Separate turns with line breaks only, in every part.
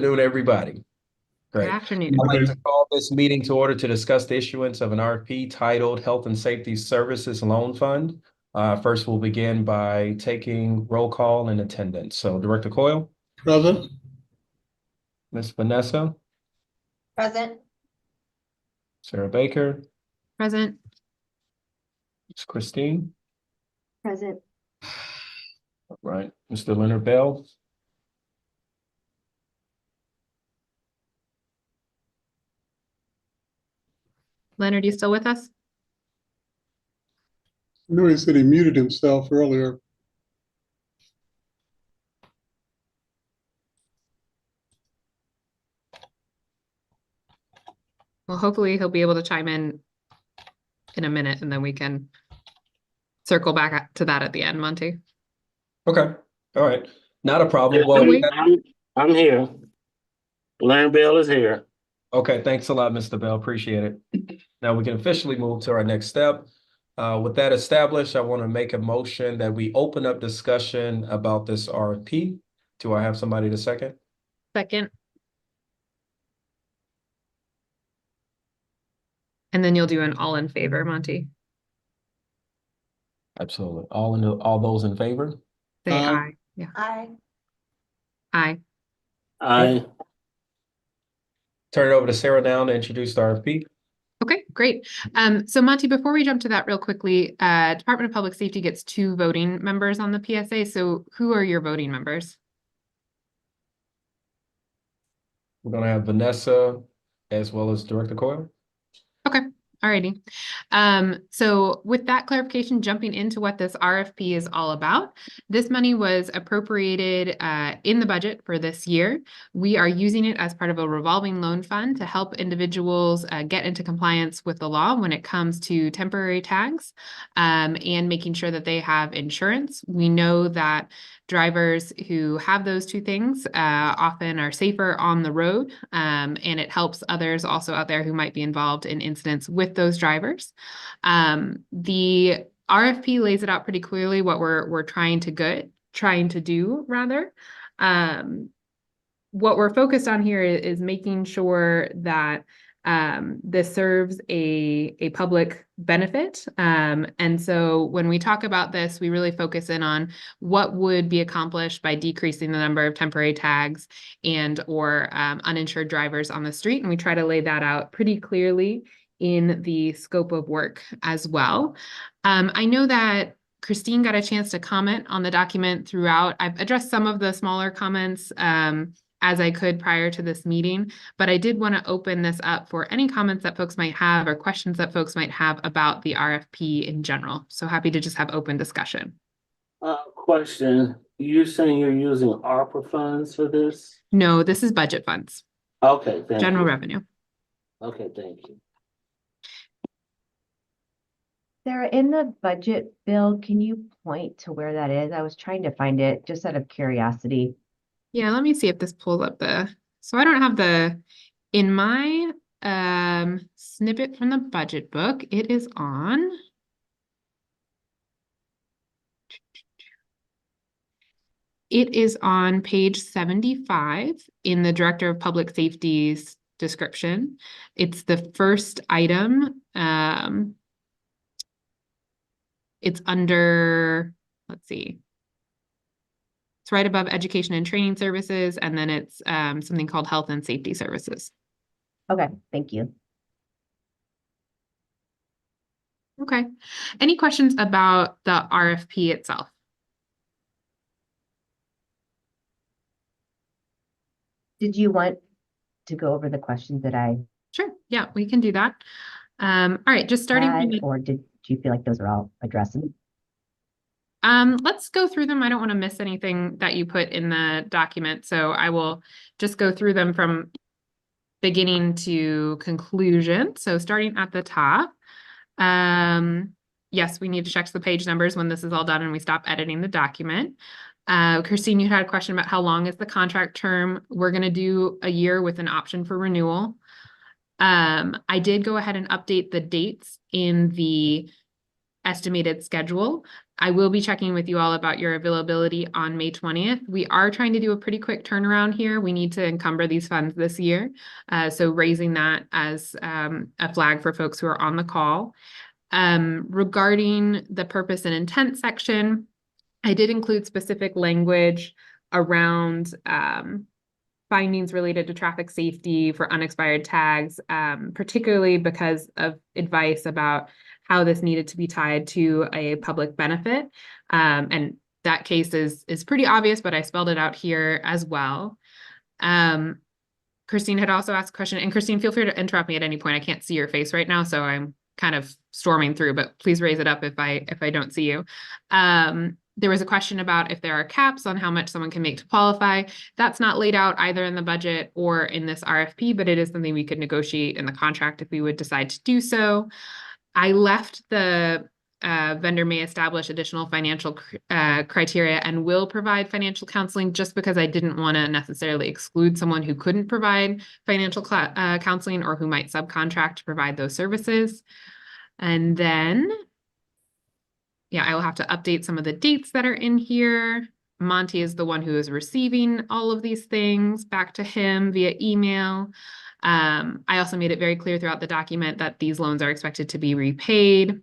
Afternoon, everybody.
Good
Great.
afternoon.
I'd like to call this meeting to order to discuss the issuance of an RFP titled Health and Safety Services Loan Fund. First, we'll begin by taking roll call and attendance. So Director Coyle,
Present.
Ms. Vanessa,
Present.
Sarah Baker,
Present.
Ms. Christine,
Present.
all right, Mr. Leonard Bell,
Leonard, you still with us?
I know he said he muted himself earlier.
Well, hopefully he'll be able to chime in a minute, and then we can circle back to that at the end, Monty.
okay, all right, not a problem.
Yeah,
Well,
wait.
I'm here. Leonard Bell is here.
okay, thanks a lot, Mr. Bell. Appreciate it. Now we can officially move to our next step. With that established, I want to make a motion that we open up discussion about this RFP. Do I have somebody to second?
Second. And then you'll do an all in favor, Monty.
Absolutely. All those in favor?
Say
Aye.
aye. Yeah.
Aye.
Aye.
I
Turn it over to Sarah now to introduce the RFP.
Okay, great. So Monty, before we jump to that real quickly, Department of Public Safety gets 2 voting members on the PSA. So who are your voting members?
We're going to have Vanessa as well as Director Coyle.
Okay. Alrighty. So with that clarification, jumping into what this RFP is all about, this money was appropriated in the budget for this year. We are using it as part of a revolving loan fund to help individuals get into compliance with the law when it comes to temporary tags and making sure that they have insurance. We know that drivers who have those 2 things often are safer on the road, and it helps others also out there who might be involved in incidents with those drivers. The RFP lays it out pretty clearly what we're trying to do rather. What we're focused on here is making sure that this serves a public benefit. And so when we talk about this, we really focus in on what would be accomplished by decreasing the number of temporary tags and or uninsured drivers on the street. And we try to lay that out pretty clearly in the scope of work as well. I know that Christine got a chance to comment on the document throughout. I've addressed some of the smaller comments as I could prior to this meeting, but I did want to open this up for any comments that folks might have or questions that folks might have about the RFP in general. So happy to just have open discussion.
question. You're saying you're using ARPA funds for this?
No, this is budget funds,
Okay, thank
general
you.
revenue.
Okay, thank you.
Sarah, in the budget bill, can you point to where that is? I was trying to find it just out of curiosity.
Yeah, let me see if this pulls up so I don't have in my snippet from the budget book, it is on. It is on page 75 in the Director of Public Safety's description. It's the first item. It's under, let's see. It's right above education and training services, and then it's something called health and safety services.
Okay, thank you.
Okay. Any questions about the RFP itself?
Did you want to go over the questions that I
Sure. Yeah, we can do that. All right, just starting
had,
from
or do you feel like those are all addressed?
let's go through them. I don't want to miss anything that you put in the document, so I will just go through them from beginning to conclusion. So starting at the top, yes, we need to check the page numbers when this is all done and we stop editing the document. Christine, you had a question about how long is the contract term. We're going to do a year with an option for renewal. I did go ahead and update the dates in the estimated schedule. I will be checking with you all about your availability on May 20th. We are trying to do a pretty quick turnaround here. We need to encumber these funds this year. So raising that as a flag for folks who are on the call. Regarding the purpose and intent section, I did include specific language around findings related to traffic safety for unexpired tags, particularly because of advice about how this needed to be tied to a public benefit. And that case is pretty obvious, but I spelled it out here as well. Christine had also asked a question, and Christine, feel free to interrupt me at any point. I can't see your face right now, so I'm kind of storming through, but please raise it up if I don't see you. There was a question about if there are caps on how much someone can make to qualify. That's not laid out either in the budget or in this RFP, but it is something we could negotiate in the contract if we would decide to do so. I left the vendor may establish additional financial criteria and will provide financial counseling, just because I didn't want to necessarily exclude someone who couldn't provide financial counseling or who might subcontract to provide those services. And then, yeah, I will have to update some of the dates that are in here. Monty is the one who is receiving all of these things back to him via email. I also made it very clear throughout the document that these loans are expected to be repaid.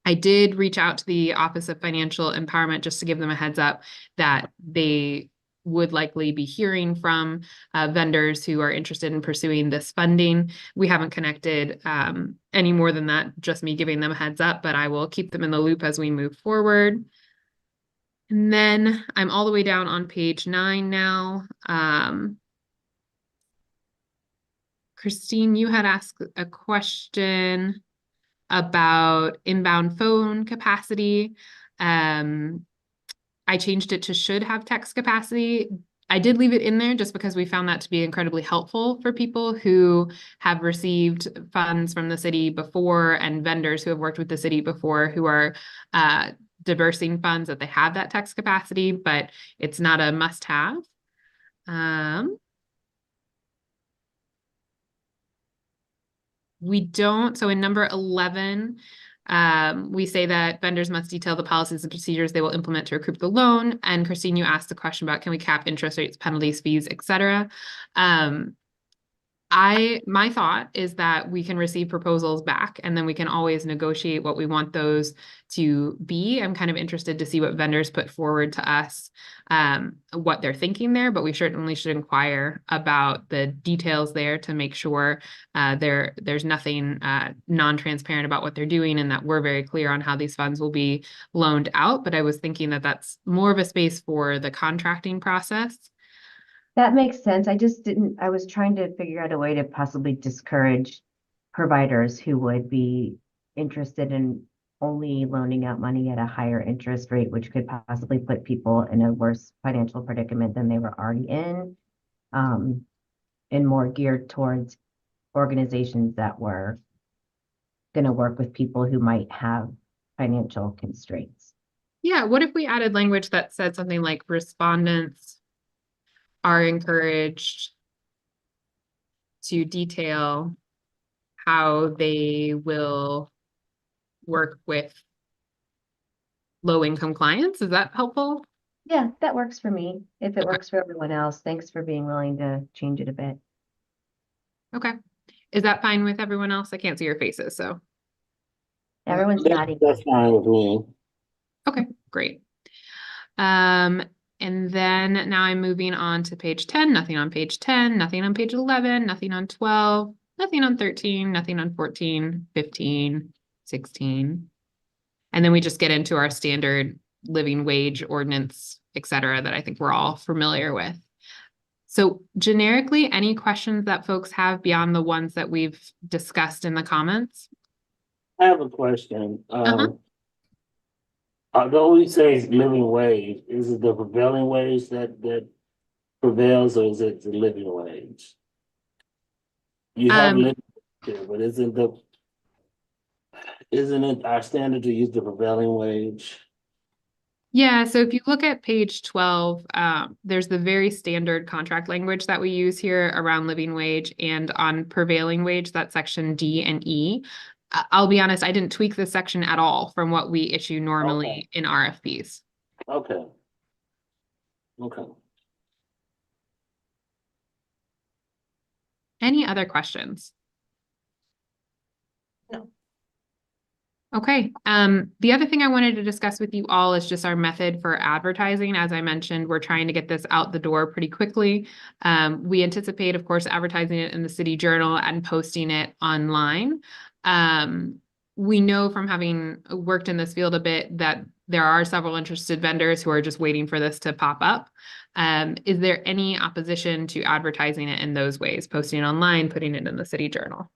I did reach out to the Office of Financial Empowerment just to give them a heads up that they would likely be hearing from vendors who are interested in pursuing this funding. We haven't connected any more than that, just me giving them a heads up, but I will keep them in the loop as we move forward. And then I'm all the way down on page 9 now. Christine, you had asked a question about inbound phone capacity. I changed it to should have text capacity. I did leave it in there just because we found that to be incredibly helpful for people who have received funds from the city before, and vendors who have worked with the city before who are disbursing funds, that they have that text capacity, but it's not a must-have. We don't, so in number 11, we say that vendors must detail the policies and procedures they will implement to recoup the loan. And Christine, you asked the question about, can we cap interest rates, penalties, fees, etc. My thought is that we can receive proposals back and then we can always negotiate what we want those to be. I'm kind of interested to see what vendors put forward to us, what they're thinking there, but we certainly should inquire about the details there to make sure there's nothing non-transparent about what they're doing, and that we're very clear on how these funds will be loaned out. But I was thinking that that's more of a space for the contracting process.
That makes sense. I was trying to figure out a way to possibly discourage providers who would be interested in only loaning out money at a higher interest rate, which could possibly put people in a worse financial predicament than they were already in, and more geared towards organizations that were going to work with people who might have financial constraints.
Yeah, what if we added language that said something like respondents are encouraged to detail how they will work with low-income clients? Is that helpful?
Yeah, that works for me. If it works for everyone else, thanks for being willing to change it a bit.
Okay. Is that fine with everyone else? I can't see your faces, so.
Everyone's nodding.
That's fine with me.
Okay, great. And then now I'm moving on to page 10, nothing on page 10, nothing on page 11, nothing on 12, nothing on 13, nothing on 14, 15, 16. And then we just get into our standard living wage ordinance, et cetera, that I think we're all familiar with. So generically, any questions that folks have beyond the ones that we've discussed in the comments?
I have a question. Although we say living wage, is it the prevailing wage that prevails, or is it the living wage? You have living wage there, but isn't it our standard to use the prevailing wage?
Yeah, so if you look at page 12, there's the very standard contract language that we use here around living wage, and on prevailing wage, that's section D and E. I'll be honest, I didn't tweak this section at all from what we issue normally in RFPs.
Okay. Okay.
Any other questions?
No.
Okay, the other thing I wanted to discuss with you all is just our method for advertising. As I mentioned, we're trying to get this out the door pretty quickly. We anticipate, of course, advertising it in the City Journal and posting it online. We know from having worked in this field a bit that there are several interested vendors who are just waiting for this to pop up. Is there any opposition to advertising it in those ways, posting it online, putting it in the City Journal?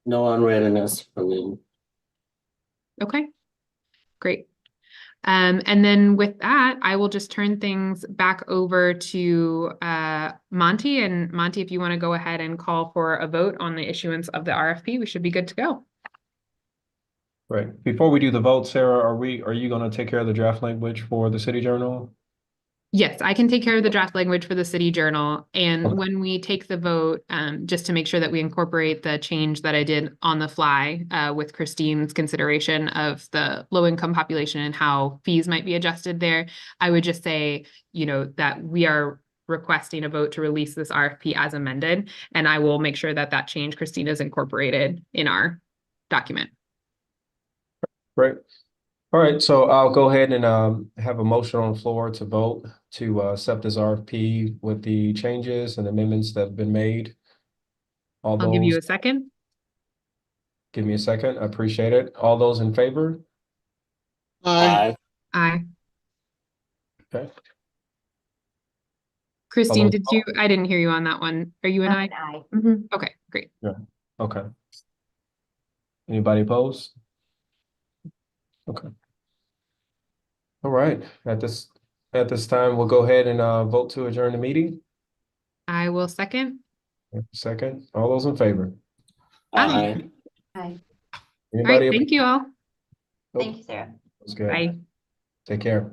No unreadiness for me.
Okay, great. And then with that, I will just turn things back over to Monty. And Monty, if you want to go ahead and call for a vote on the issuance of the RFP, we should be good to go.
Right. Before we do the vote, Sarah, are you going to take care of the draft language for the City Journal?
Yes, I can take care of the draft language for the City Journal. And
Okay.
when we take the vote, just to make sure that we incorporate the change that I did on the fly with Christine's consideration of the low income population and how fees might be adjusted there, I would just say, you know, that we are requesting a vote to release this RFP as amended. And I will make sure that that change, Christine, is incorporated in our document.
Great. All right, so I'll go ahead and have a motion on the floor to vote to accept this RFP with the changes and amendments that have been made. All
I'll give you
those,
a second.
give me a second. I appreciate it. All those in favor?
Aye.
Aye.
Okay.
Christine,
Hello.
I didn't hear you on that one. Are you an aye?
Aye. Mhm.
Okay, great.
Okay. Anybody opposed? Okay. All right. At this time, we'll go ahead and vote to adjourn the meeting.
I will second.
Second. All those in favor?
Aye.
Hi.
All right,
Anybody?
thank you all.
Nope.
Thank you, Sarah.
That's good.
Bye.
Take care.